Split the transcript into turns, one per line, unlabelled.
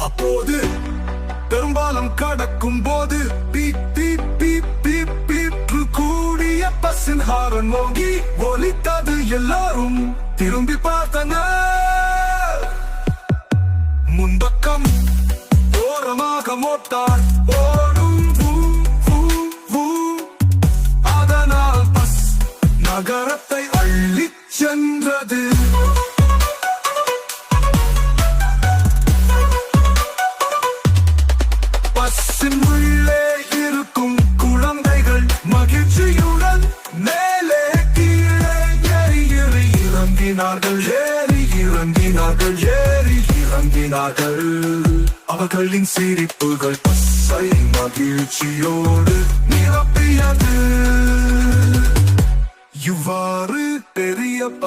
அப்போது பெரும்பாலும் கடக்கும் போது beep beep beep beep beep கூடிய பஸ்ஸின் ஹாரன் மோங்கி ஒலித்தது. எல்லாரும் திரும்பி பார்த்தனர். முன்பக்கம் ஓரமாக மோட்டார் ஓடும். அதனால் பஸ் நகரத்தை அள்ளிச் சென்றது. பஸ்ஸின் உள்ளே இருக்கும் குழந்தைகள் மகிழ்ச்சியுடன் மேலே கீழே ஏறி இறங்கினார்கள். அவர்களின் சிரிப்புகள் பஸ்ஸை மகிழ்ச்சியோடு நிரப்பியது. இவ்வாறு பெரிய